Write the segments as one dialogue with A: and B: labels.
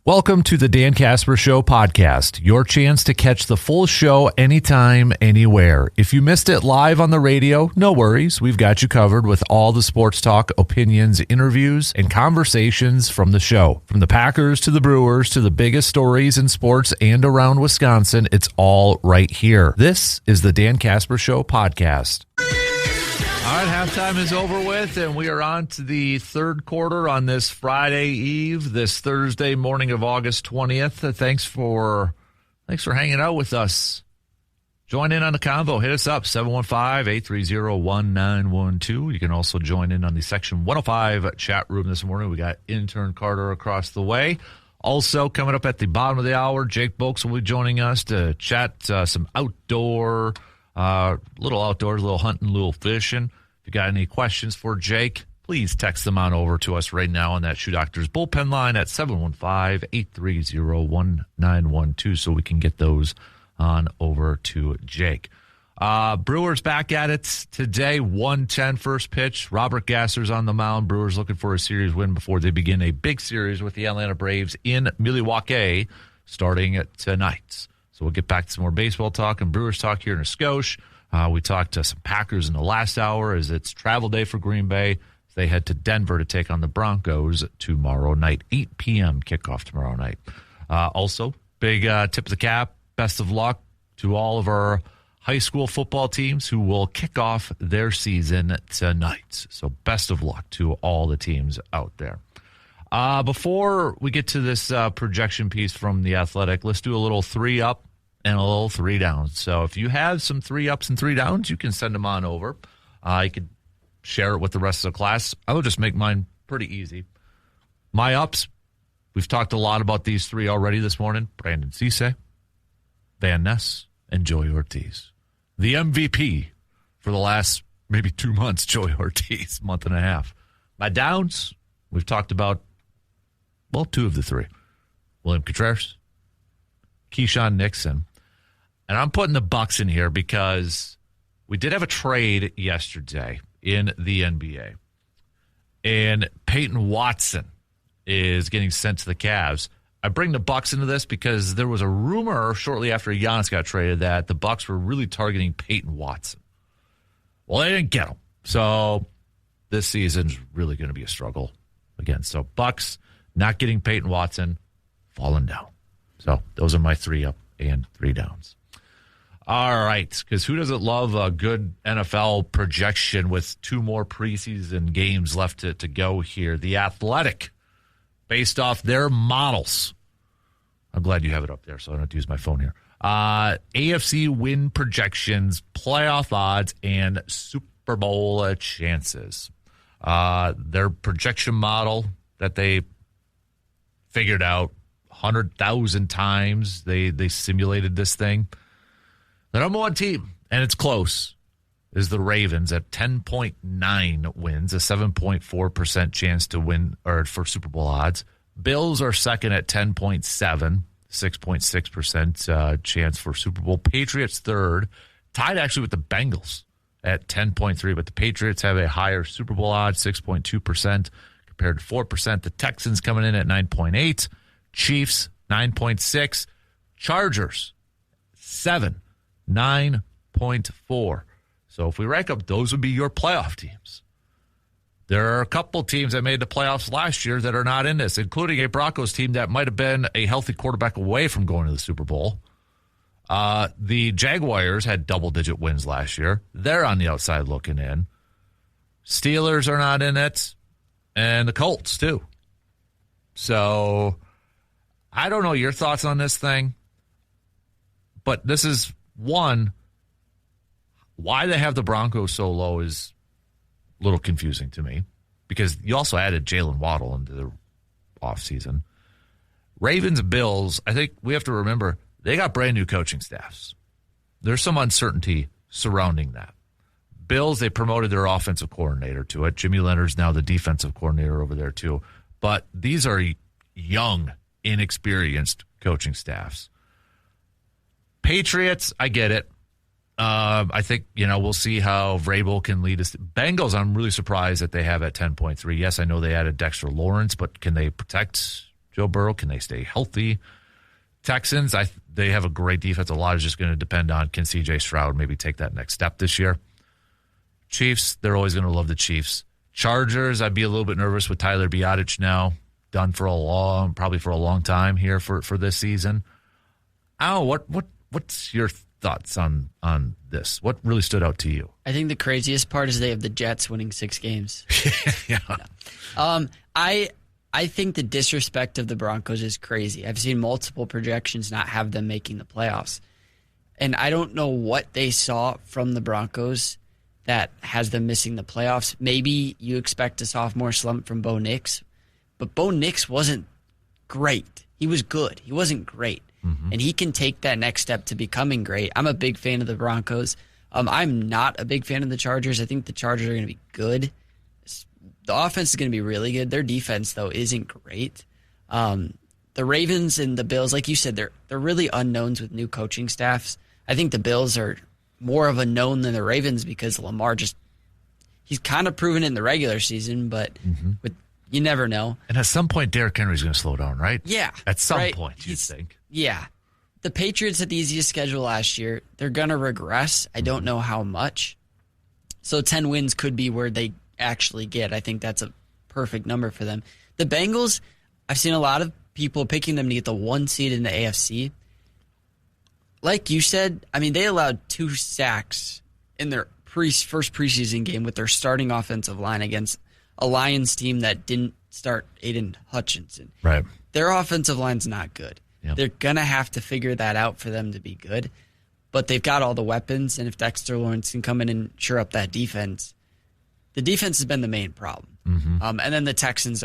A: Welcome to the Dan Casper Show podcast, your chance to catch the full show anytime, anywhere. If you missed it live on the radio, no worries. We've got you covered with all the sports talk, opinions, interviews, and conversations from the show. From the Packers to the Brewers to the biggest stories in sports and around Wisconsin, it's all right here. This is the Dan Casper Show podcast. All right, halftime is over with, and we are on to the third quarter on this Friday eve, this Thursday morning of August 20th. Thanks for hanging out with us. Join in on the convo. Hit us up, 715-830-1912. You can also join in on the Section 105 chat room this morning. We got intern Carter across the way. Also, coming up at the bottom of the hour, Jake Bolks will be joining us to chat some outdoor, little outdoors, little hunting, little fishing. If you got any questions for Jake, please text them on over to us right now on that Shoe Doctors bullpen line at 715-830-1912 so we can get those on over to Jake. Brewers back at it today, 1:10 first pitch. Robert Gasser's on the mound. Brewers looking for a series win before they begin a big series with the Atlanta Braves in Milwaukee starting tonight. So we'll get back to some more baseball talk and Brewers talk here in a skosh. We talked to some Packers in the last hour as it's travel day for Green Bay. They head to Denver to take on the Broncos tomorrow night, 8 p.m. kickoff tomorrow night. Also, big tip of the cap, best of luck to all of our high school football teams who will kick off their season tonight. So best of luck to all the teams out there. Before we get to this projection piece from The Athletic, let's do a little 3-up and a little 3-downs. So if you have some 3-ups and 3-downs, you can send them on over. You could share it with the rest of the class. I will just make mine pretty easy. My ups, we've talked a lot about these three already this morning. Brandon Cisse, Van Ness, and Joey Ortiz. The MVP for the last maybe 2 months, Joey Ortiz, month and a half. My downs, we've talked about, well, 2 of the 3. William Contreras, Keyshawn Nixon. And I'm putting the Bucks in here because we did have a trade yesterday in the NBA. And Peyton Watson is getting sent to the Cavs. I bring the Bucks into this because there was a rumor shortly after Giannis got traded that the Bucks were really targeting Peyton Watson. Well, they didn't get him. So this season's really going to be a struggle again. So Bucks not getting Peyton Watson, falling down. So those are my 3-up and 3-downs. All right, because who doesn't love a good NFL projection with 2 more preseason games left to go here? The Athletic, based off their models. I'm glad you have it up there, so I don't have to use my phone here. AFC win projections, playoff odds, and Super Bowl chances. Their projection model that they figured out 100,000 times. They simulated this thing. The number one team, and it's close, is the Ravens at 10.9 wins, a 7.4% chance to win or for Super Bowl odds. Bills are second at 10.7, 6.6% chance for Super Bowl. Patriots third, tied actually with the Bengals at 10.3, but the Patriots have a higher Super Bowl odds, 6.2% compared to 4%. The Texans coming in at 9.8, Chiefs 9.6, Chargers 7, 9.4. So if we rank up, those would be your playoff teams. There are a couple teams that made the playoffs last year that are not in this, including a Broncos team that might have been a healthy quarterback away from going to the Super Bowl. The Jaguars had double-digit wins last year. They're on the outside looking in. Steelers are not in it, and the Colts too. So I don't know your thoughts on this thing, but this is one, why they have the Broncos so low is a little confusing to me because you also added Jalen Waddle into the offseason. Ravens and Bills, I think we have to remember, they got brand new coaching staffs. There's some uncertainty surrounding that. Bills, they promoted their offensive coordinator to it. Jimmy Leonard's now the defensive coordinator over there too. But these are young, inexperienced coaching staffs. Patriots, I get it. I think, we'll see how Vrabel can lead us. Bengals, I'm really surprised that they have at 10.3. Yes, I know they added Dexter Lawrence, but can they protect Joe Burrow? Can they stay healthy? Texans, they have a great defense. A lot is just going to depend on, can C.J. Stroud maybe take that next step this year? Chiefs, they're always going to love the Chiefs. Chargers, I'd be a little bit nervous with Tyler Biadasz now, done for probably for a long time here for this season. What's your thoughts on this? What really stood out to you?
B: I think the craziest part is they have the Jets winning 6 games.
A: Yeah.
B: I think the disrespect of the Broncos is crazy. I've seen multiple projections not have them making the playoffs. And I don't know what they saw from the Broncos that has them missing the playoffs. Maybe you expect a sophomore slump from Bo Nix, but Bo Nix wasn't great. He was good. He wasn't great. Mm-hmm. And he can take that next step to becoming great. I'm a big fan of the Broncos. I'm not a big fan of the Chargers. I think the Chargers are going to be good. The offense is going to be really good. Their defense, though, isn't great. The Ravens and the Bills, like you said, they're really unknowns with new coaching staffs. I think the Bills are more of a known than the Ravens because Lamar he's kind of proven it in the regular season, but you never know.
A: And at some point, Derrick Henry's going to slow down, right?
B: Yeah.
A: At some point, you think.
B: Yeah. The Patriots had the easiest schedule last year. They're going to regress. I don't know how much. So 10 wins could be where they actually get. I think that's a perfect number for them. The Bengals, I've seen a lot of people picking them to get the 1 seed in the AFC. Like you said, I mean, they allowed 2 sacks in their first preseason game with their starting offensive line against a Lions team that didn't start Aiden Hutchinson.
A: Right.
B: Their offensive line's not good.
A: Yep.
B: They're going to have to figure that out for them to be good. But they've got all the weapons, and if Dexter Lawrence can come in and shore up that defense, the defense has been the main problem. And then the Texans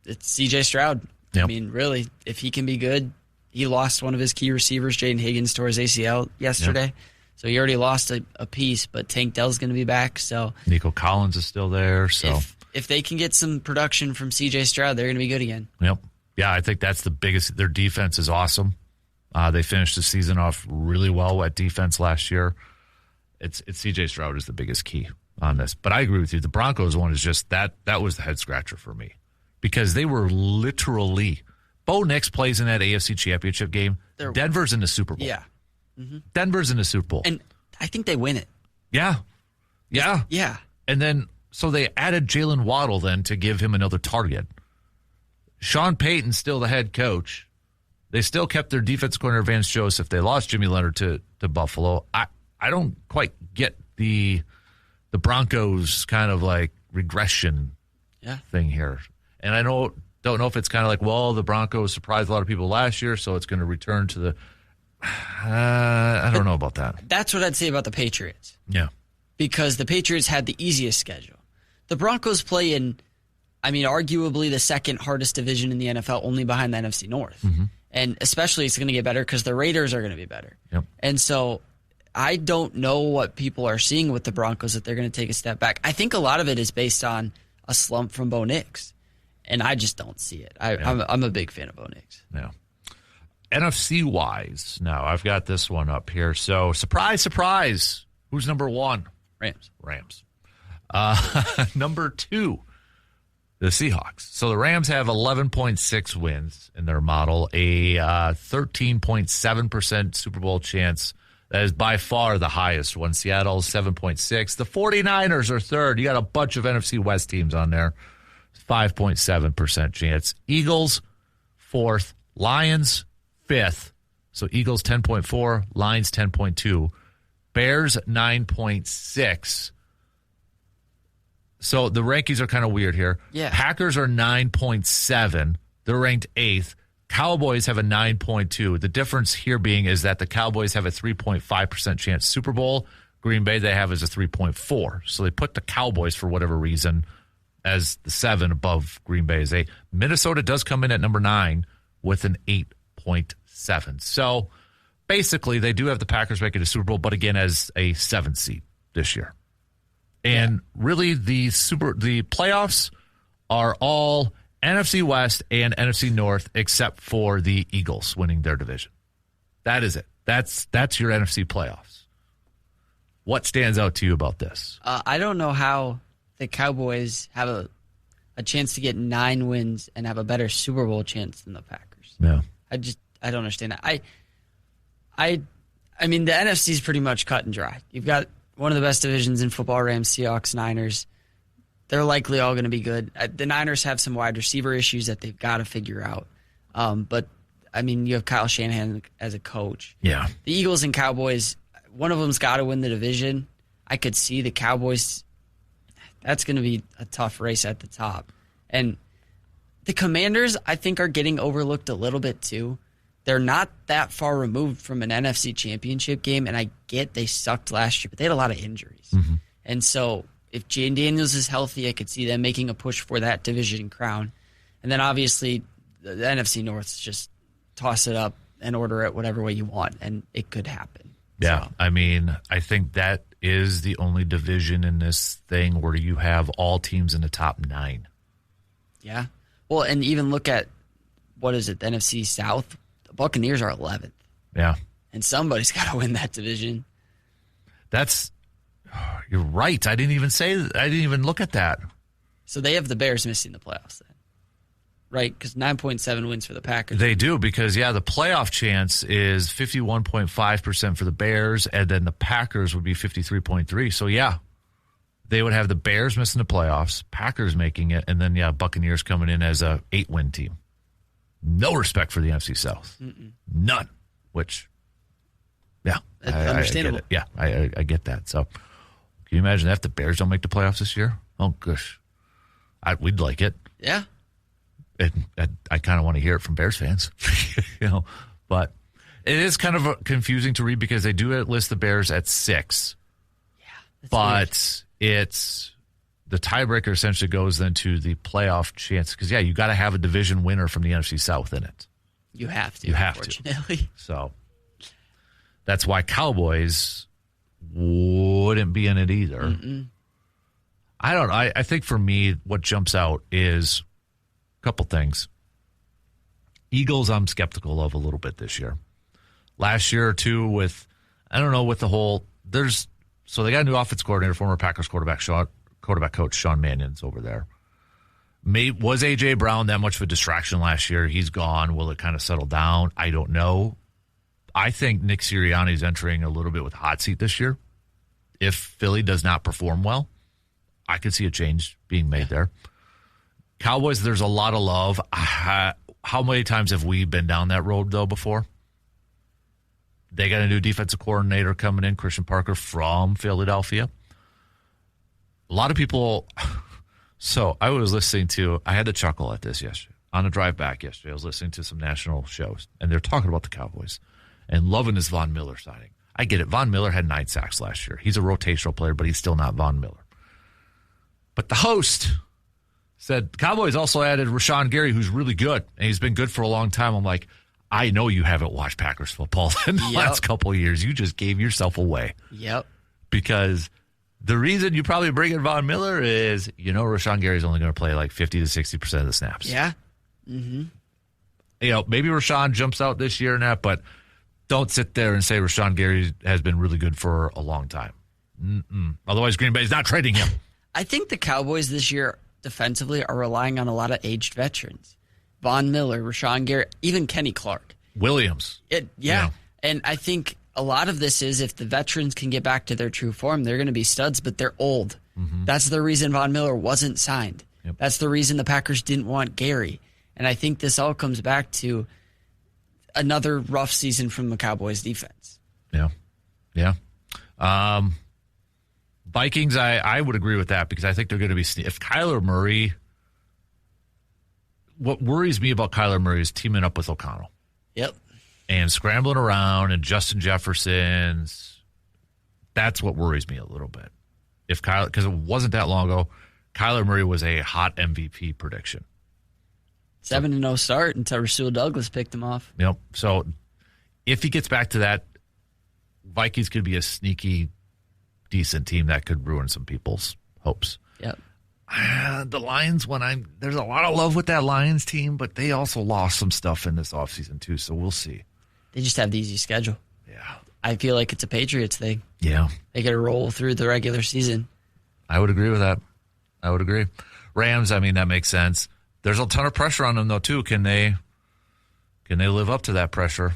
B: it's C.J. Stroud.
A: Yep.
B: I mean, really, if he can be good, he lost one of his key receivers, Jaden Higgins, tore his ACL yesterday. Yep. So he already lost a piece, but Tank Dell's going to be back. So
A: Nico Collins is still there. So
B: if they can get some production from C.J. Stroud, they're going to be good again.
A: Yep. Yeah, I think that's the biggest. Their defense is awesome. They finished the season off really well at defense last year. It's C.J. Stroud is the biggest key on this. But I agree with you. The Broncos one is just that was the head scratcher for me because they were literally. Bo Nix plays in that AFC Championship game. Denver's in the Super Bowl.
B: Yeah. Mm-hmm.
A: Denver's in the Super Bowl.
B: And I think they win it.
A: Yeah. Yeah.
B: Yeah.
A: And then, so they added Jalen Waddle then to give him another target. Sean Payton's still the head coach. They still kept their defense coordinator, Vance Joseph. They lost Jimmy Leonard to Buffalo. I don't quite get the Broncos kind of like regression thing here. And I don't know if it's kind of like, well, the Broncos surprised a lot of people last year, so it's going to return to the I don't know about that.
B: That's what I'd say about the Patriots.
A: Yeah.
B: Because the Patriots had the easiest schedule. The Broncos play in, arguably the second hardest division in the NFL, only behind the NFC North. Mm-hmm. And especially it's going to get better because the Raiders are going to be better.
A: Yep.
B: And so I don't know what people are seeing with the Broncos that they're going to take a step back. I think a lot of it is based on a slump from Bo Nix. And I just don't see it. I'm a big fan of Bo Nix.
A: Yeah. NFC-wise, now I've got this one up here. So, surprise, surprise. Who's number 1? Rams. Number 2, the Seahawks. So, the Rams have 11.6 wins in their model, a 13.7% Super Bowl chance. That is by far the highest one. Seattle's 7.6. The 49ers are third. You got a bunch of NFC West teams on there. 5.7% chance. Eagles, 4th. Lions, 5th. So Eagles 10.4, Lions 10.2, Bears 9.6. So the rankings are kind of weird here.
B: Yeah.
A: Packers are 9.7. They're ranked 8th. Cowboys have a 9.2. The difference here being is that the Cowboys have a 3.5% chance Super Bowl. Green Bay they have is a 3.4. So they put the Cowboys for whatever reason as the 7 above Green Bay is 8. Minnesota does come in at number 9 with an 8.7. So basically, they do have the Packers making a Super Bowl, but again, as a 7 seed this year. And really, the playoffs are all NFC West and NFC North, except for the Eagles winning their division. That is it. That's your NFC playoffs. What stands out to you about this?
B: I don't know how the Cowboys have a chance to get 9 wins and have a better Super Bowl chance than the Packers.
A: Yeah.
B: I don't understand that. I mean, the NFC is pretty much cut and dry. You've got one of the best divisions in football, Rams, Seahawks, Niners. They're likely all going to be good. The Niners have some wide receiver issues that they've got to figure out. But, I mean, you have Kyle Shanahan as a coach.
A: Yeah.
B: The Eagles and Cowboys, one of them's got to win the division. I could see the Cowboys. That's going to be a tough race at the top. And the Commanders, I think, are getting overlooked a little bit, too. They're not that far removed from an NFC championship game, and I get they sucked last year, but they had a lot of injuries.
A: Mm-hmm.
B: And so if Jane Daniels is healthy, I could see them making a push for that division crown. And then obviously the NFC North is just toss it up and order it whatever way you want, and it could happen.
A: Yeah,
B: So,
A: I mean, I think that is the only division in this thing where you have all teams in the top 9.
B: yeah. Well, and even look at, what is it, the NFC South? The Buccaneers are 11th.
A: Yeah.
B: And somebody's got to win that division.
A: You're right. I didn't even look at that.
B: So they have the Bears missing the playoffs then. Right? Because 9.7 wins for the Packers.
A: They do because, the playoff chance is 51.5% for the Bears, and then the Packers would be 53.3%. So, they would have the Bears missing the playoffs, Packers making it, and then, Buccaneers coming in as a 8-win team. No respect for the NFC South.
B: Mm-mm.
A: None. Which,
B: understandable.
A: I get that. So, can you imagine that if the Bears don't make the playoffs this year? Oh, gosh. We'd like it.
B: Yeah.
A: I kind of want to hear it from Bears fans, but it is kind of confusing to read because they do list the Bears at 6.
B: Yeah.
A: But it's the tiebreaker essentially goes then to the playoff chance because, you got to have a division winner from the NFC South in it.
B: You have to.
A: You have
B: unfortunately.
A: to. So that's why Cowboys wouldn't be in it either.
B: Mm-mm.
A: I don't know. I think for me, what jumps out is a couple things. Eagles, I'm skeptical of a little bit this year. Last year or two with the whole, so they got a new offense coordinator, former Packers quarterback coach Sean Mannion's over there. Was A.J. Brown that much of a distraction last year? He's gone. Will it kind of settle down? I don't know. I think Nick Sirianni's entering a little bit with hot seat this year. If Philly does not perform well, I could see a change being made there. Cowboys, there's a lot of love. How many times have we been down that road, though, before? They got a new defensive coordinator coming in, Christian Parker from Philadelphia. A lot of people. So I had to chuckle at this yesterday. On the drive back yesterday, I was listening to some national shows, and they're talking about the Cowboys and loving this Von Miller signing. I get it. Von Miller had 9 sacks last year. He's a rotational player, but he's still not Von Miller. But the host said Cowboys also added Rashawn Gary, who's really good, and he's been good for a long time. I'm like, I know you haven't watched Packers football in the last couple of years. You just gave yourself away.
B: Yep.
A: Because the reason you probably bring in Von Miller is, Rashawn Gary's only going to play like 50 to 60% of the snaps.
B: Yeah. Mm-hmm.
A: Maybe Rashawn jumps out this year and that, but don't sit there and say Rashawn Gary has been really good for a long time. Otherwise, Green Bay's not trading him.
B: I think the Cowboys this year defensively are relying on a lot of aged veterans. Von Miller, Rashawn Gary, even Kenny Clark.
A: Williams.
B: And I think a lot of this is if the veterans can get back to their true form, they're going to be studs, but they're old. Mm-hmm. That's the reason Von Miller wasn't signed. Yep. That's the reason the Packers didn't want Gary. And I think this all comes back to another rough season from the Cowboys defense.
A: Yeah. Vikings, I would agree with that because I think they're going to be if Kyler Murray. What worries me about Kyler Murray is teaming up with O'Connell.
B: Yep.
A: And scrambling around and Justin Jefferson's. That's what worries me a little bit. Because it wasn't that long ago, Kyler Murray was a hot MVP prediction.
B: 7-0 start until Rasul Douglas picked him off.
A: Yep. So if he gets back to that, Vikings could be a sneaky, decent team that could ruin some people's hopes.
B: Yep.
A: The Lions, there's a lot of love with that Lions team, but they also lost some stuff in this offseason too, so we'll see.
B: They just have the easy schedule.
A: Yeah.
B: I feel like it's a Patriots thing.
A: Yeah.
B: They got to roll through the regular season.
A: I would agree with that. I would agree. Rams, I mean, that makes sense. There's a ton of pressure on them, though, too. Can they live up to that pressure?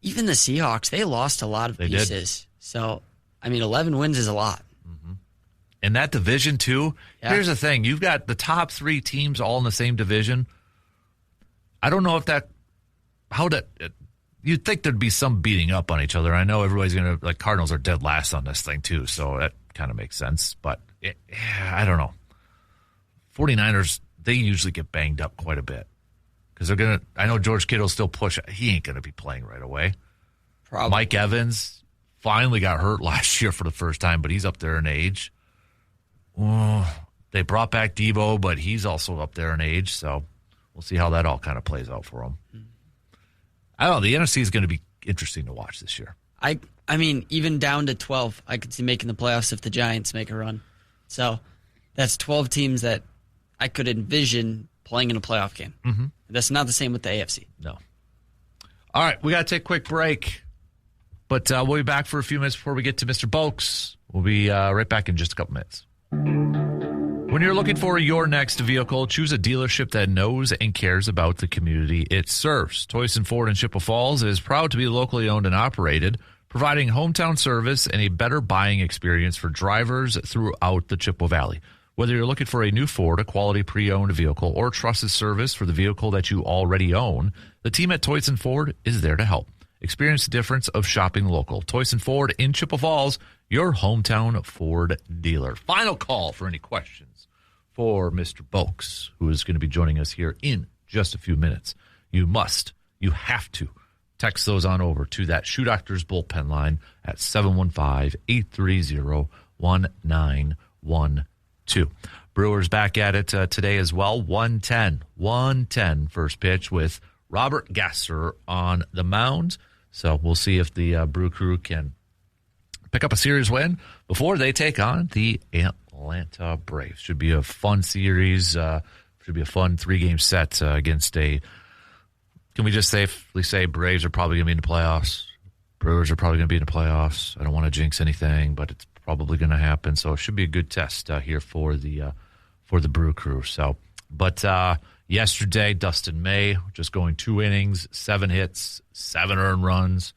B: Even the Seahawks, they lost a lot of pieces. Did. So, I mean, 11 wins is a lot.
A: Mm-hmm. And that division, too, here's the thing. You've got the top 3 teams all in the same division. I don't know if you'd think there'd be some beating up on each other. I know everybody's going to, Cardinals are dead last on this thing, too, so that kind of makes sense. But I don't know. 49ers, they usually get banged up quite a bit. Because they're going to, I know George Kittle's still pushing. He ain't going to be playing right away.
B: Probably.
A: Mike Evans finally got hurt last year for the first time, but he's up there in age. They brought back Debo, but he's also up there in age, so we'll see how that all kind of plays out for him. I don't know. The NFC is going to be interesting to watch this year.
B: I mean, even down to 12, I could see making the playoffs if the Giants make a run. So that's 12 teams that I could envision playing in a playoff game.
A: Mm-hmm.
B: That's not the same with the AFC.
A: No. All right, we got to take a quick break, but we'll be back for a few minutes before we get to Mr. Bolks. We'll be right back in just a couple minutes. When you're looking for your next vehicle, choose a dealership that knows and cares about the community it serves. Toyson Ford in Chippewa Falls is proud to be locally owned and operated, providing hometown service and a better buying experience for drivers throughout the Chippewa Valley. Whether you're looking for a new Ford, a quality pre-owned vehicle, or trusted service for the vehicle that you already own, the team at Toyson Ford is there to help. Experience the difference of shopping local. Toyson Ford in Chippewa Falls, your hometown Ford dealer. Final call for any questions for Mr. Bolks, who is going to be joining us here in just a few minutes. You have to text those on over to that Shoe Doctors bullpen line at 715-830-1912. Brewers back at it today as well. 110 first pitch with Robert Gasser on the mound. So we'll see if the Brew Crew can pick up a series win before they take on the Atlanta Braves. Should be a fun series. Should be a fun 3-game set against a. Can we just safely say Braves are probably going to be in the playoffs? Brewers are probably going to be in the playoffs. I don't want to jinx anything, but it's probably going to happen. So it should be a good test here for the Brew Crew. So, but yesterday, Dustin May just going 2 innings, 7 hits, 7 earned runs.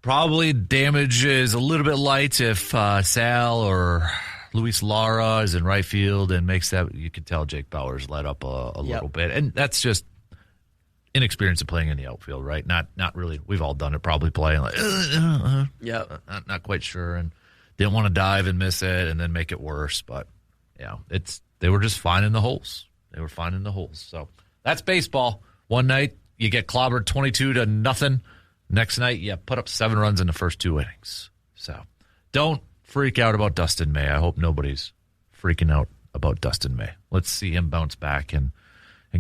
A: Probably damage is a little bit light if Sal or Luis Lara is in right field and makes that. You can tell Jake Bauer's let up a little bit, and that's just inexperience of playing in the outfield, right? Not really. We've all done it, probably playing like, not quite sure, and didn't want to dive and miss it and then make it worse. But yeah, they were just finding the holes. They were finding the holes. So that's baseball. One night you get clobbered 22-0. Next night you put up 7 runs in the first 2 innings. So don't freak out about Dustin May. I hope nobody's freaking out about Dustin May. Let's see him bounce back and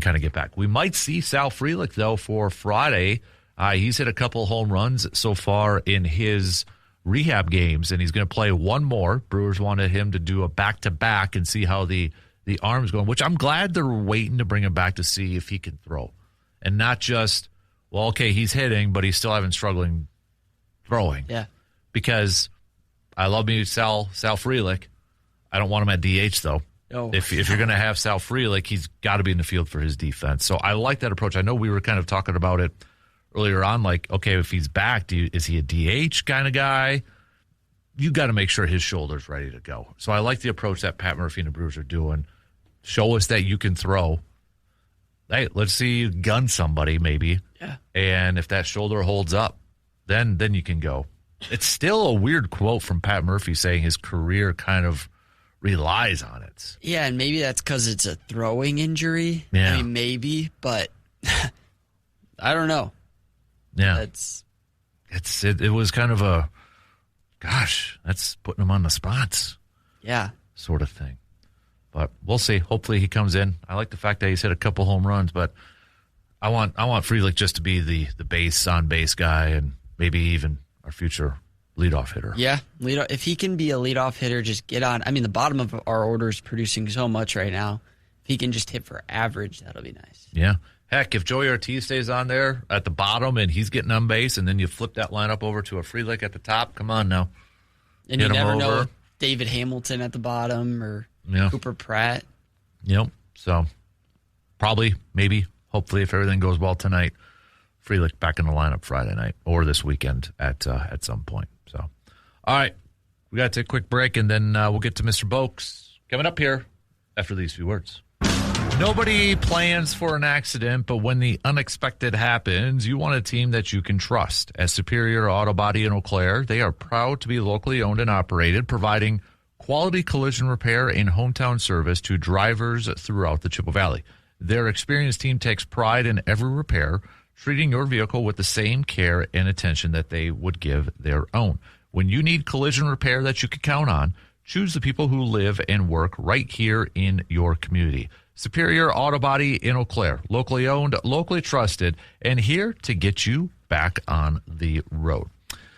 A: kind of get back. We might see Sal Frelick, though, for Friday. He's hit a couple home runs so far in his rehab games, and he's going to play one more. Brewers wanted him to do a back-to-back and see how the arm's going, which I'm glad they're waiting to bring him back to see if he can throw. And not just, well, okay, he's hitting, but he's still having struggling throwing.
B: Yeah. Because
A: I love me Sal Frelick. I don't want him at DH, though.
B: No.
A: If you're going to have Sal Frelick, he's got to be in the field for his defense. So I like that approach. I know we were kind of talking about it earlier on, like, okay, if he's back, is he a DH kind of guy? You got to make sure his shoulder's ready to go. So I like the approach that Pat Murphy and the Brewers are doing. Show us that you can throw. Hey, let's see you gun somebody maybe.
B: Yeah.
A: And if that shoulder holds up, then you can go. It's still a weird quote from Pat Murphy saying his career kind of relies on it.
B: Yeah, and maybe that's because it's a throwing injury.
A: Yeah.
B: I mean, maybe, but I don't know.
A: Yeah. It was kind of a, gosh, that's putting him on the spot.
B: Yeah.
A: Sort of thing. But we'll see. Hopefully he comes in. I like the fact that he's hit a couple home runs, but I want Frelick just to be the on base guy and maybe even our future leadoff hitter.
B: Yeah, if he can be a leadoff hitter, just get on. I mean, the bottom of our order is producing so much right now. If he can just hit for average, that'll be nice.
A: Yeah. Heck, if Joey Ortiz stays on there at the bottom and he's getting on base, and then you flip that lineup over to a Frelick at the top, come on now.
B: And you never know if David Hamilton at the bottom or Cooper Pratt.
A: So probably, maybe, hopefully, if everything goes well tonight, Frelick back in the lineup Friday night or this weekend at some point. So, all right, we got to take a quick break, and then we'll get to Mr. Bolks coming up here after these few words. Nobody plans for an accident, but when the unexpected happens, you want a team that you can trust. As Superior Auto Body in Eau Claire, they are proud to be locally owned and operated, providing quality collision repair and hometown service to drivers throughout the Chippewa Valley. Their experienced team takes pride in every repair, treating your vehicle with the same care and attention that they would give their own. When you need collision repair that you can count on, choose the people who live and work right here in your community. Superior Auto Body in Eau Claire, locally owned, locally trusted, and here to get you back on the road.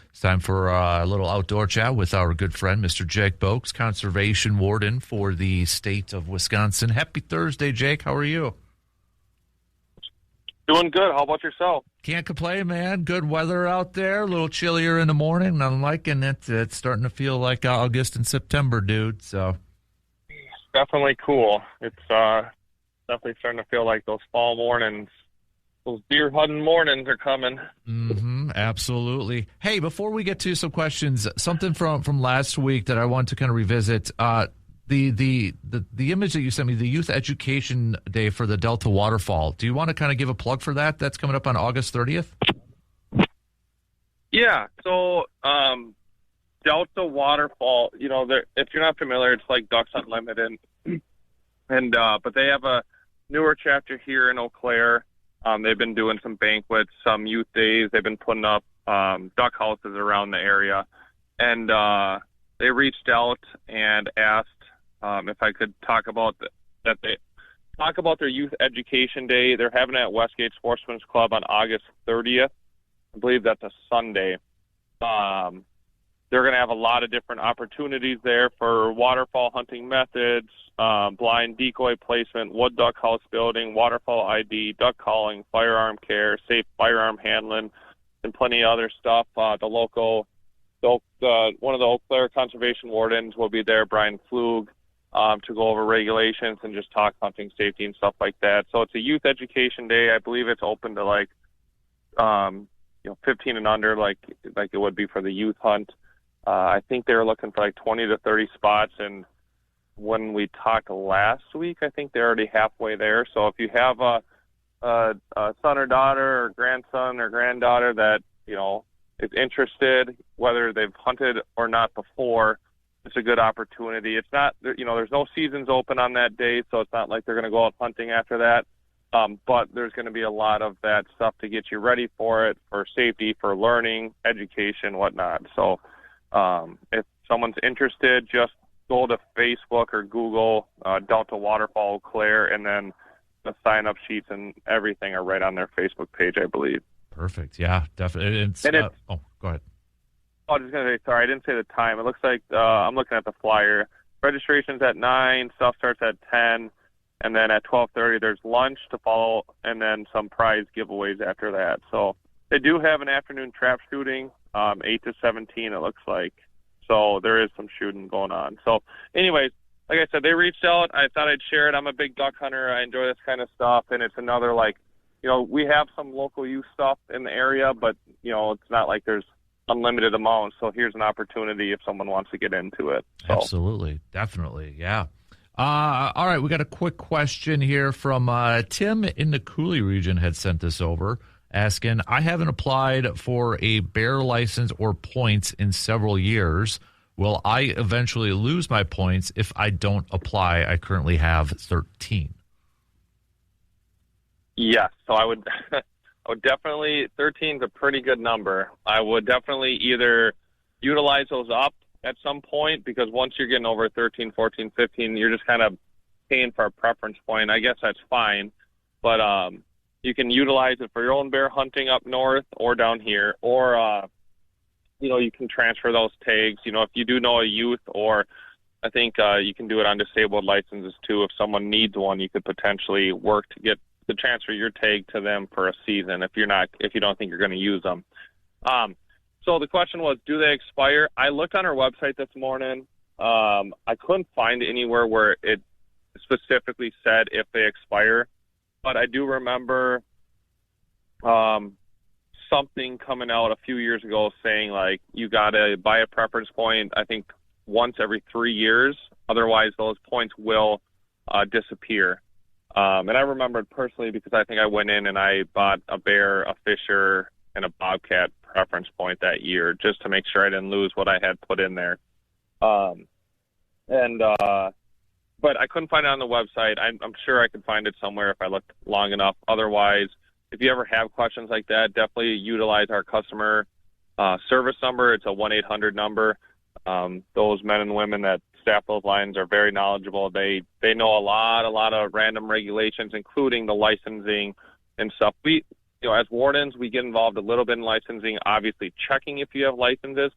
A: It's time for a little outdoor chat with our good friend, Mr. Jake Bolks, Conservation Warden for the state of Wisconsin. Happy Thursday, Jake. How are you?
C: Doing good. How about yourself?
A: Can't complain, man. Good weather out there. A little chillier in the morning. I'm liking it. It's starting to feel like August and September, dude. So
C: Definitely cool. It's definitely starting to feel like those fall mornings. Those deer hunting mornings are coming.
A: Mm-hmm, absolutely. Hey, before we get to some questions, something from last week that I want to kind of revisit. The image that you sent me, the Youth Education Day for the Delta Waterfall. Do you want to kind of give a plug for that? That's coming up on August 30th?
C: Yeah. So Delta Waterfall, if you're not familiar, it's like Ducks Unlimited, but they have a newer chapter here in Eau Claire. They've been doing some banquets, some youth days. They've been putting up duck houses around the area, and they reached out and asked if I could talk about that. They talk about their Youth Education Day. They're having it at Westgate Sportsman's Club on August 30th. I believe that's a Sunday. They're going to have a lot of different opportunities there for waterfall hunting methods, blind decoy placement, wood duck house building, waterfall ID, duck calling, firearm care, safe firearm handling, and plenty of other stuff. One of the Eau Claire conservation wardens will be there, Brian Flug, to go over regulations and just talk hunting safety and stuff like that. So it's a youth education day. I believe it's open to 15 and under, like it would be for the youth hunt. I think they were looking for 20 to 30 spots, and when we talked last week, I think they're already halfway there. So if you have a son or daughter or grandson or granddaughter that is interested, whether they've hunted or not before, it's a good opportunity. It's not, there's no seasons open on that day, so it's not like they're going to go out hunting after that. But there's going to be a lot of that stuff to get you ready for it, for safety, for learning, education, whatnot. So if someone's interested, just go to Facebook or Google Delta Waterfall Eau Claire, and then the sign-up sheets and everything are right on their Facebook page, I believe.
A: Perfect. Yeah, definitely. Go ahead.
C: I was just going to say, sorry, I didn't say the time. It looks like I'm looking at the flyer. Registration's at 9, stuff starts at 10, and then at 12:30 there's lunch to follow, and then some prize giveaways after that. So they do have an afternoon trap shooting, 8 to 17 it looks like. So there is some shooting going on. So anyways, like I said, they reached out. I thought I'd share it. I'm a big duck hunter. I enjoy this kind of stuff, and it's another we have some local youth stuff in the area, but it's not like there's unlimited amounts. So here's an opportunity if someone wants to get into it. So.
A: Absolutely. Definitely. Yeah. All right. We got a quick question here from Tim in the Cooley region had sent this over asking, I haven't applied for a bear license or points in several years. Will I eventually lose my points if I don't apply? I currently have 13.
C: Yes. So I would definitely, 13 is a pretty good number. I would definitely either utilize those up at some point, because once you're getting over 13, 14, 15, you're just kind of paying for a preference point. I guess that's fine. But you can utilize it for your own bear hunting up north or down here, or, you can transfer those tags. If you do know a youth, or I think you can do it on disabled licenses too. If someone needs one, you could potentially work to transfer your tag to them for a season if you don't think you're going to use them. So the question was, do they expire? I looked on our website this morning. I couldn't find anywhere where it specifically said if they expire. But I do remember something coming out a few years ago saying, like, you got to buy a preference point, I think, once every 3 years. Otherwise, those points will disappear. And I remember it personally because I think I went in and I bought a bear, a fisher, and a bobcat preference point that year just to make sure I didn't lose what I had put in there. But I couldn't find it on the website. I'm sure I could find it somewhere if I looked long enough. Otherwise, if you ever have questions like that, definitely utilize our customer service number. It's a 1-800 number. Those men and women that staff those lines are very knowledgeable. They know a lot of random regulations, including the licensing and stuff. We, as wardens, we get involved a little bit in licensing, obviously checking if you have licenses,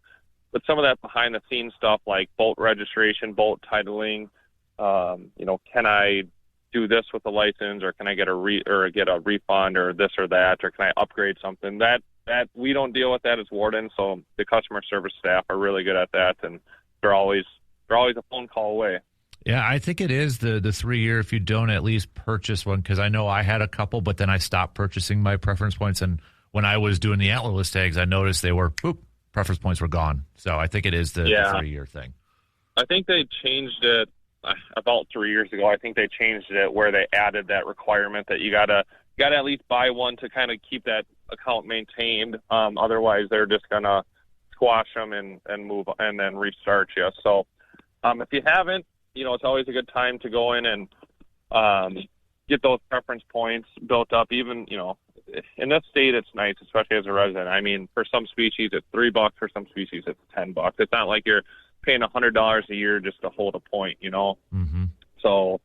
C: but some of that behind the scenes stuff like boat registration, boat titling, can I do this with the license, or can I get a refund, or this or that, or can I upgrade something? That we don't deal with that as wardens, so the customer service staff are really good at that, and they're always a phone call away.
A: Yeah, I think it is the 3 year if you don't at least purchase one, because I know I had a couple, but then I stopped purchasing my preference points, and when I was doing the antlerless tags, I noticed preference points were gone. So I think it is the 3 year thing.
C: I think they changed it about 3 years ago. I think they changed it where they added that requirement that you gotta at least buy one to kind of keep that account maintained. Otherwise, they're just gonna squash them and move and then restart you. So if you haven't, it's always a good time to go in and get those preference points built up. Even in this state, it's nice, especially as a resident. I mean, for some species, it's $3. For some species, it's $10. It's not like you're paying $100 a year just to hold a point,
A: Mm-hmm.
C: So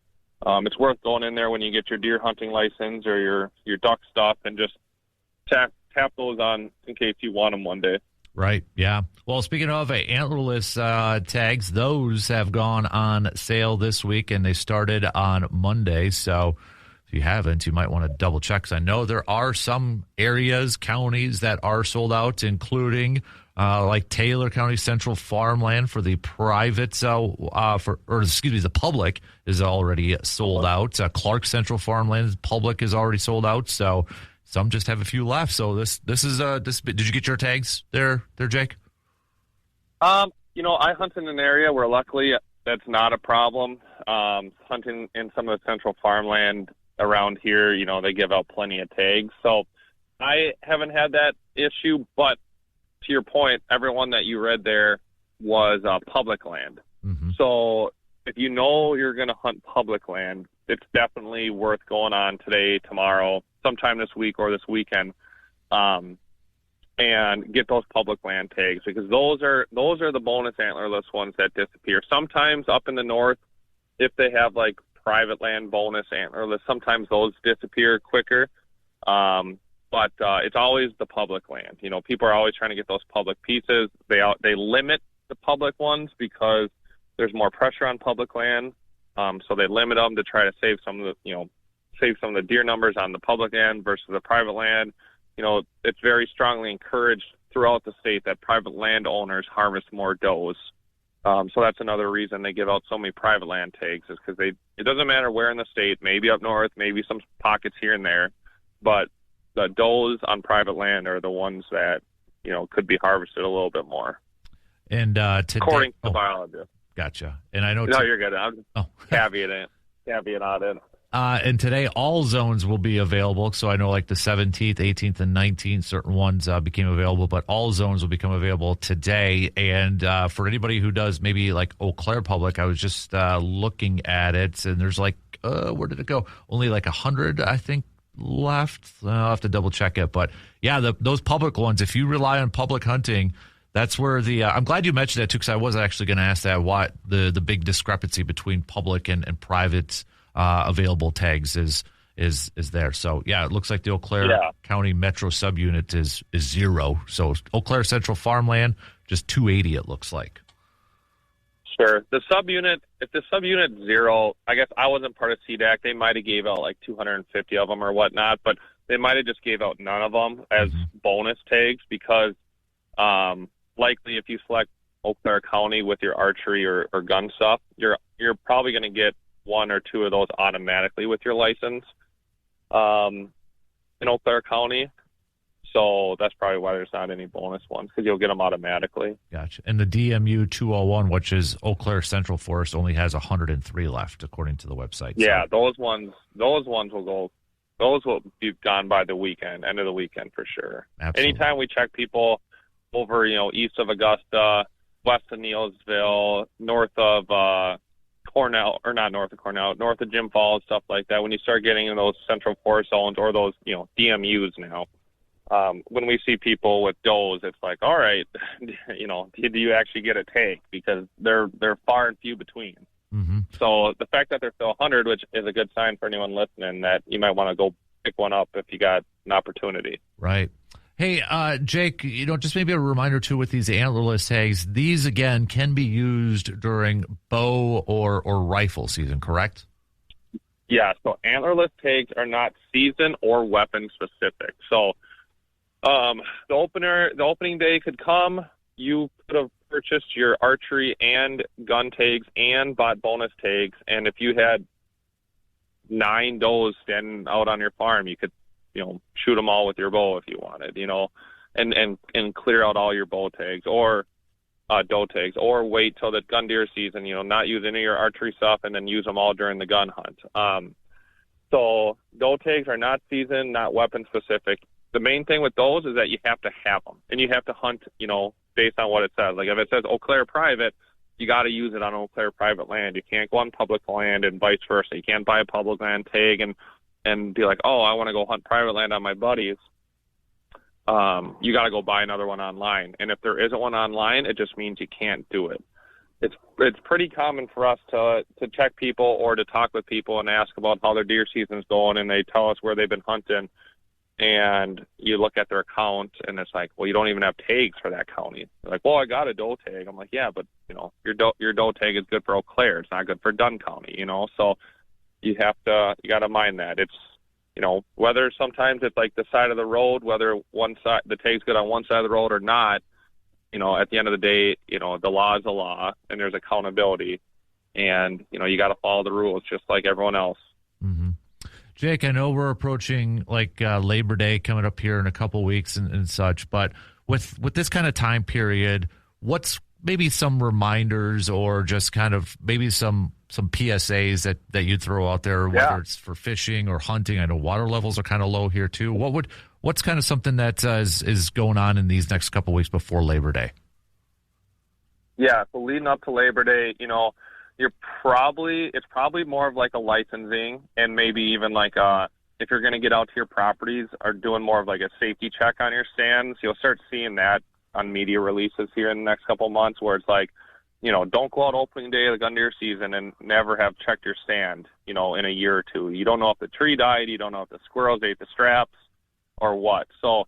C: it's worth going in there when you get your deer hunting license or your duck stuff and just tap those on in case you want them one day.
A: Right, yeah. Well, speaking of antlerless tags, those have gone on sale this week, and they started on Monday. So if you haven't, you might want to double check, because I know there are some areas, counties that are sold out, including like Taylor County Central Farmland for the private, the public is already sold out. Clark Central Farmland public is already sold out. So some just have a few left. So this is did you get your tags there, Jake?
C: I hunt in an area where luckily that's not a problem. Hunting in some of the central farmland around here, they give out plenty of tags. So I haven't had that issue, but to your point, everyone that you read there was public land.
A: Mm-hmm.
C: So if you're going to hunt public land, it's definitely worth going on today, tomorrow, sometime this week or this weekend, and get those public land tags, because those are the bonus antlerless ones that disappear. Sometimes up in the north, if they have like private land bonus antlerless, sometimes those disappear quicker. But it's always the public land. People are always trying to get those public pieces. They limit the public ones because there's more pressure on public land. So they limit them to try to save some of the deer numbers on the public land versus the private land. It's very strongly encouraged throughout the state that private landowners harvest more does. So that's another reason they give out so many private land tags, is because it doesn't matter where in the state, maybe up north, maybe some pockets here and there, but the does on private land are the ones that, could be harvested a little bit more.
A: And today,
C: according to the biologist.
A: Gotcha. And I know
C: you're good. I'm caveat on it.
A: And today, all zones will be available. So I know like the 17th, 18th, and 19th, certain ones became available, but all zones will become available today. And for anybody who does maybe like Eau Claire Public, I was just looking at it, and there's like, where did it go? Only like 100, I think, left. I'll have to double check it. But yeah, those public ones, if you rely on public hunting, that's where I'm glad you mentioned that too, because I was actually going to ask that, what the big discrepancy between public and private available tags is there. So yeah, it looks like the Eau Claire County Metro subunit is 0. So Eau Claire Central Farmland, just 280 it looks like.
C: Sure. The subunit, if the subunit's 0, I guess I wasn't part of CDAC. They might have gave out like 250 of them or whatnot, but they might have just gave out none of them as bonus tags, because likely if you select Eau Claire County with your archery or gun stuff, you're probably going to get one or two of those automatically with your license in Eau Claire County. So that's probably why there's not any bonus ones, because you'll get them automatically.
A: Gotcha. And the DMU 201, which is Eau Claire Central Forest, only has 103 left, according to the website.
C: Yeah, so those ones will go. Those will be gone by the weekend, end of the weekend for sure.
A: Absolutely.
C: Anytime we check people over, east of Augusta, west of Neillsville, north of Cornell, or not north of Cornell, north of Jim Falls, stuff like that. When you start getting in those Central Forest zones or those, DMUs now. When we see people with does, it's like, all right, do you actually get a tag? Because they're far and few between.
A: Mm-hmm.
C: So the fact that they're still 100, which is a good sign for anyone listening, that you might want to go pick one up if you got an opportunity.
A: Right. Hey, Jake, just maybe a reminder too with these antlerless tags. These again can be used during bow or rifle season, correct?
C: Yeah. So antlerless tags are not season or weapon specific. So the opening day could come. You could have purchased your archery and gun tags and bought bonus tags, and if you had 9 does standing out on your farm, you could, shoot them all with your bow if you wanted, and clear out all your bow tags or doe tags, or wait till the gun deer season, not use any of your archery stuff and then use them all during the gun hunt. So doe tags are not season, not weapon specific. The main thing with those is that you have to have them, and you have to hunt, based on what it says. Like if it says Eau Claire private, you got to use it on Eau Claire private land. You can't go on public land and vice versa. You can't buy a public land tag and be like, oh, I want to go hunt private land on my buddies. You got to go buy another one online. And if there isn't one online, it just means you can't do it. It's pretty common for us to check people or to talk with people and ask about how their deer season's going, and they tell us where they've been hunting. And you look at their account, and it's like, well, you don't even have tags for that county. They're like, well, I got a doe tag. I'm like, yeah, but your doe tag is good for Eau Claire. It's not good for Dunn County. So you got to mind that. It's whether sometimes it's like the side of the road, whether one side the tag's good on one side of the road or not. At the end of the day, the law is the law, and there's accountability, and you got to follow the rules just like everyone else.
A: Mm-hmm. Jake, I know we're approaching Labor Day coming up here in a couple weeks and such, but with this kind of time period, what's maybe some reminders or just kind of maybe some PSAs that you'd throw out there, whether it's for fishing or hunting? I know water levels are kind of low here too. What's kind of something that is going on in these next couple weeks before Labor Day?
C: Yeah, so leading up to Labor Day, it's probably more of like a licensing, and maybe even like if you're going to get out to your properties, are doing more of like a safety check on your stands. You'll start seeing that on media releases here in the next couple of months, where it's like, don't go out opening day of the gun deer season and never have checked your stand, in a year or two. You don't know if the tree died, you don't know if the squirrels ate the straps or what. So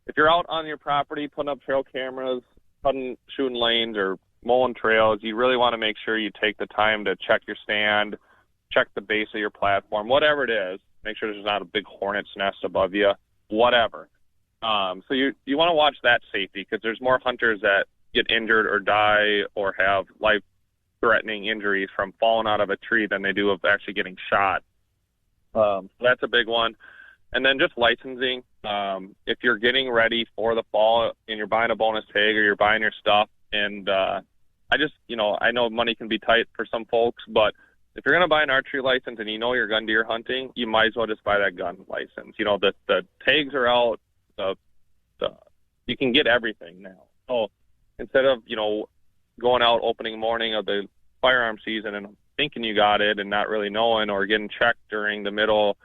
C: if you're out on your property putting up trail cameras, shooting lanes, or mowing trails, you really want to make sure you take the time to check your stand, check the base of your platform, whatever it is. Make sure there's not a big hornet's nest above you, whatever. So you want to watch that safety, because there's more hunters that get injured or die or have life-threatening injuries from falling out of a tree than they do of actually getting shot. So that's a big one. And then just licensing. If you're getting ready for the fall and you're buying a bonus tag or you're buying your stuff, and I know money can be tight for some folks, but if you're going to buy an archery license and you're gun deer hunting, you might as well just buy that gun license. The tags are out. You can get everything now. So instead of, going out opening morning of the firearm season and thinking you got it and not really knowing, or getting checked during the middle,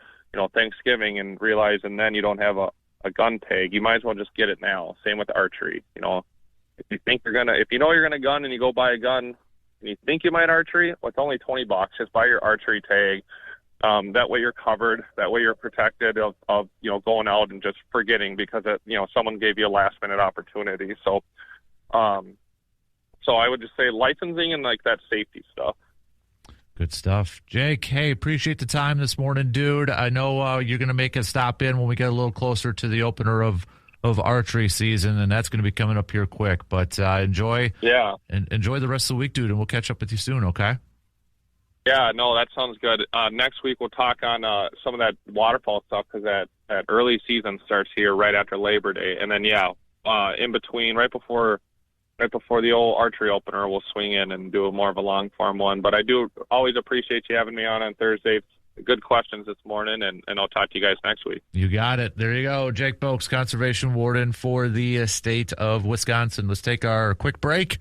C: Thanksgiving, and realizing then you don't have a gun tag, you might as well just get it now. Same with archery. If you think you're gonna gun and you go buy a gun and you think you might archery, well, it's only $20. Just buy your archery tag. That way you're covered. That way you're protected of going out and just forgetting because someone gave you a last minute opportunity. So I would just say licensing and like that safety stuff.
A: Good stuff. Jake, hey, appreciate the time this morning, dude. I know you're going to make a stop in when we get a little closer to the opener of archery season, and that's going to be coming up here quick. But enjoy the rest of the week, dude, and we'll catch up with you soon, okay?
C: Yeah, no, that sounds good. Next week we'll talk on some of that waterfall stuff because that early season starts here right after Labor Day, and then in between, right before the old archery opener, we'll swing in and do more of a long form one. But I do always appreciate you having me on Thursday. Good questions this morning, and I'll talk to you guys next week.
A: You got it. There you go. Jake Bolks, Conservation Warden for the state of Wisconsin. Let's take our quick break,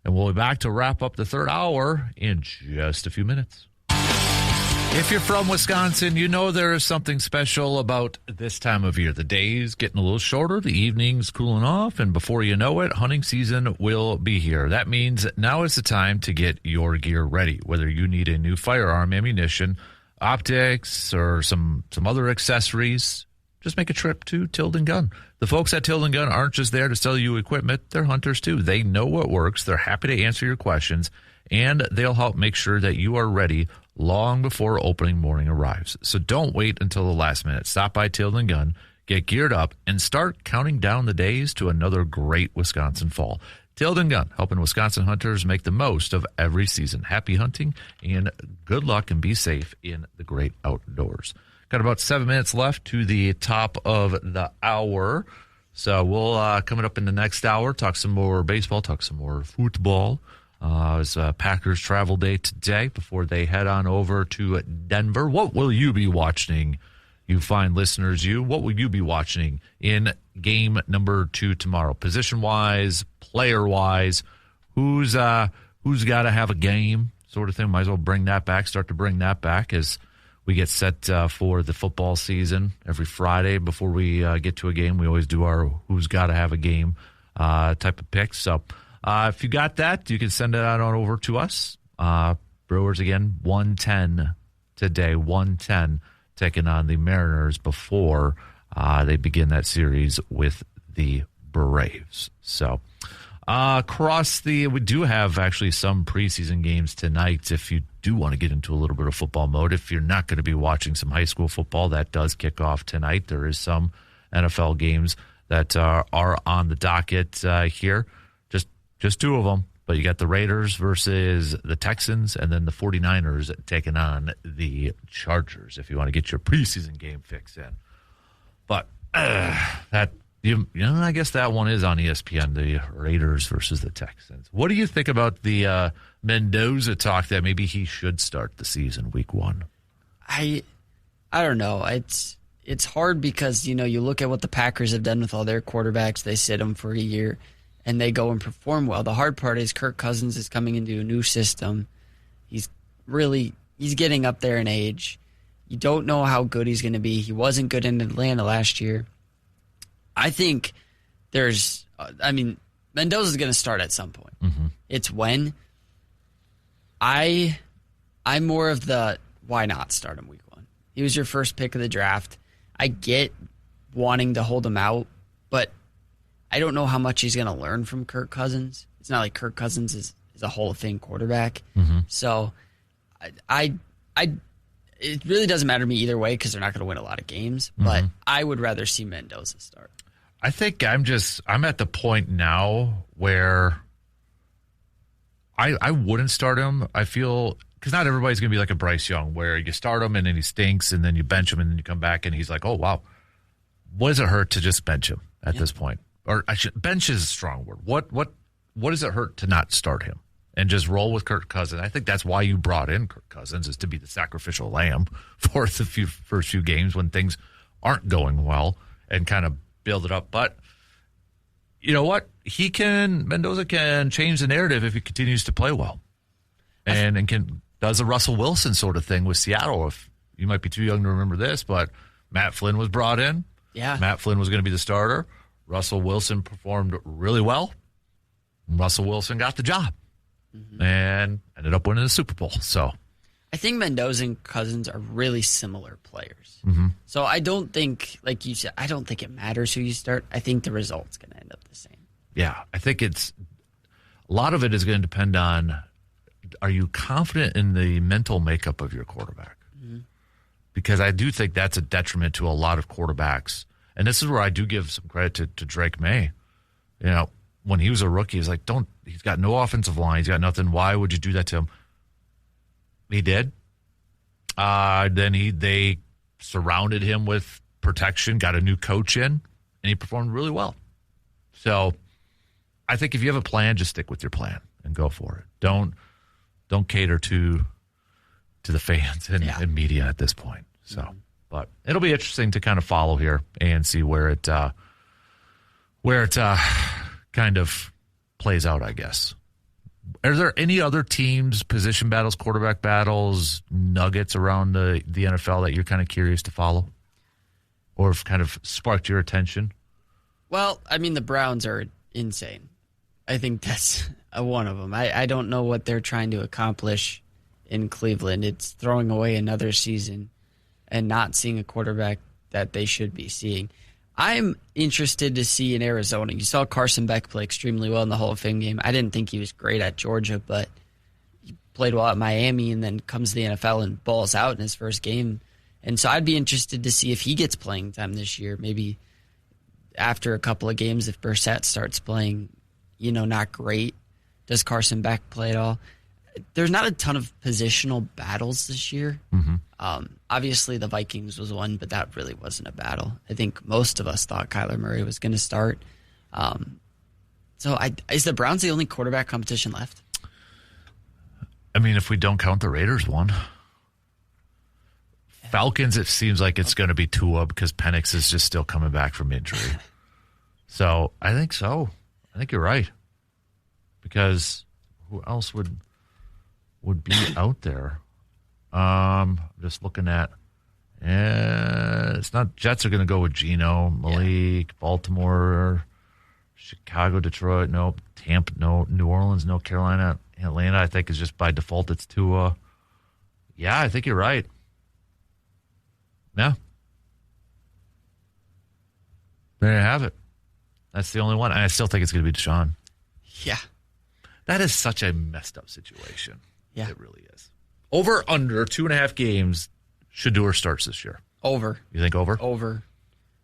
A: and we'll be back to wrap up the third hour in just a few minutes. If you're from Wisconsin, you know there is something special about this time of year. The days getting a little shorter, the evenings cooling off, and before you know it, hunting season will be here. That means now is the time to get your gear ready, whether you need a new firearm, ammunition, optics, or some other accessories. Just make a trip to Tilden Gun. The folks at Tilden Gun aren't just there to sell you equipment. They're hunters, too. They know what works. They're happy to answer your questions, and they'll help make sure that you are ready long before opening morning arrives. So don't wait until the last minute. Stop by Tilden Gun, get geared up, and start counting down the days to another great Wisconsin fall. Tilden Gun, helping Wisconsin hunters make the most of every season. Happy hunting, and good luck, and be safe in the great outdoors. Got about 7 minutes left to the top of the hour. So we'll, coming up in the next hour, talk some more baseball, talk some more football. It's Packers travel day today before they head on over to Denver. What will you be watching, you fine listeners? What will you be watching in game number 2 tomorrow? Position-wise, player-wise, who's got to have a game sort of thing? Might as well start to bring that back as we get set for the football season. Every Friday before we get to a game, we always do our who's got to have a game type of picks. So if you got that, you can send it on over to us. Brewers, again, 110 today, 110 taking on the Mariners before they begin that series with the Braves. So we do have actually some preseason games tonight if you do want to get into a little bit of football mode. If you're not going to be watching some high school football, that does kick off tonight. There is some NFL games that are on the docket here. Just 2 of them, but you got the Raiders versus the Texans, and then the 49ers taking on the Chargers if you want to get your preseason game fix in. But I guess that one is on ESPN, the Raiders versus the Texans. What do you think about the Mendoza talk that maybe he should start the season week 1?
B: I don't know. It's hard because, you look at what the Packers have done with all their quarterbacks. They sit them for a year, and they go and perform well. The hard part is Kirk Cousins is coming into a new system. He's getting up there in age. You don't know how good he's going to be. He wasn't good in Atlanta last year. I think Mendoza's going to start at some point. Mm-hmm. It's when. I'm more of the why not start him week 1. He was your first pick of the draft. I get wanting to hold him out, but I don't know how much he's going to learn from Kirk Cousins. It's not like Kirk Cousins is a Hall of Fame quarterback. Mm-hmm. So it really doesn't matter to me either way because they're not going to win a lot of games, but I would rather see Mendoza start.
A: I think I'm at the point now where I wouldn't start him. I feel because not everybody's going to be like a Bryce Young where you start him and then he stinks and then you bench him and then you come back and he's like, oh, wow. What does it hurt to just bench him at this point? Or bench is a strong word. What does it hurt to not start him and just roll with Kirk Cousins? I think that's why you brought in Kirk Cousins, is to be the sacrificial lamb for the first few games when things aren't going well and kind of build it up. But you know what? Mendoza can change the narrative if he continues to play well. And does a Russell Wilson sort of thing with Seattle. If you might be too young to remember this, but Matt Flynn was brought in.
B: Yeah.
A: Matt Flynn was going to be the starter. Russell Wilson performed really well. Russell Wilson got the job and ended up winning the Super Bowl. So
B: I think Mendoza and Cousins are really similar players. Mm-hmm. So I don't think, like you said, I don't think it matters who you start. I think the result's going to end up the same.
A: Yeah, I think a lot of it is going to depend on, are you confident in the mental makeup of your quarterback? Mm-hmm. Because I do think that's a detriment to a lot of quarterbacks. And this is where I do give some credit to Drake May. When he was a rookie, he's like, he's got no offensive line. He's got nothing. Why would you do that to him? He did. Then they surrounded him with protection, got a new coach in, and he performed really well. So I think if you have a plan, just stick with your plan and go for it. Don't cater to the fans and media at this point. So, but it'll be interesting to kind of follow here and see where it kind of plays out, I guess. Are there any other teams, position battles, quarterback battles, nuggets around the NFL that you're kind of curious to follow or have kind of sparked your attention?
B: Well, I mean, the Browns are insane. I think that's one of them. I don't know what they're trying to accomplish in Cleveland. It's throwing away another season and not seeing a quarterback that they should be seeing. I'm interested to see in Arizona. You saw Carson Beck play extremely well in the Hall of Fame game. I didn't think he was great at Georgia, but he played well at Miami and then comes to the NFL and balls out in his first game. And so I'd be interested to see if he gets playing time this year. Maybe after a couple of games, if Brissett starts playing, not great, does Carson Beck play at all? There's not a ton of positional battles this year.
A: Mm-hmm.
B: Obviously, the Vikings was one, but that really wasn't a battle. I think most of us thought Kyler Murray was going to start. Is the Browns the only quarterback competition left?
A: I mean, if we don't count the Raiders one. Falcons, it seems like it's going to be Tua because Penix is just still coming back from injury. So I think so. I think you're right. Because who else would be out there? Just looking at, it's not Jets are going to go with Geno, Malik, Baltimore, Chicago, Detroit, no, Tampa, no, New Orleans, no, Carolina, Atlanta. I think is just by default it's Tua. Yeah, I think you're right. Yeah, there you have it. That's the only one, and I still think it's going to be Deshaun.
B: Yeah,
A: that is such a messed up situation.
B: Yeah,
A: it really is. Over, under 2.5 games. Shador starts this year.
B: Over.
A: You think over?
B: Over.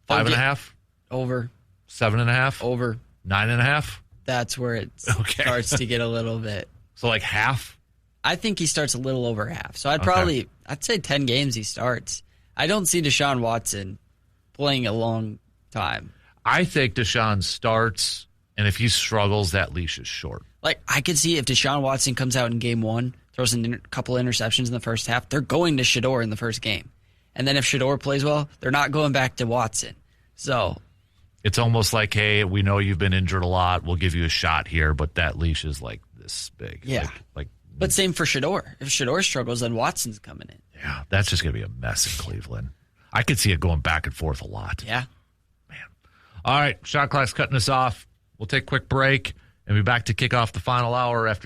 A: 5.5?
B: Over.
A: 7.5?
B: Over.
A: 9.5?
B: That's where it starts to get a little bit.
A: So like half?
B: I think he starts a little over half. So I'd say 10 games he starts. I don't see Deshaun Watson playing a long time.
A: I think Deshaun starts, and if he struggles, that leash is short.
B: Like, I could see if Deshaun Watson comes out in game one, throws a couple of interceptions in the first half, they're going to Shador in the first game. And then if Shador plays well, they're not going back to Watson. So
A: it's almost like, hey, we know you've been injured a lot. We'll give you a shot here, but that leash is like this big.
B: Yeah. But same for Shador. If Shador struggles, then Watson's coming in.
A: Yeah, that's just going to be a mess in Cleveland. I could see it going back and forth a lot.
B: Yeah.
A: Man. All right, shot clock's cutting us off. We'll take a quick break and be back to kick off the final hour after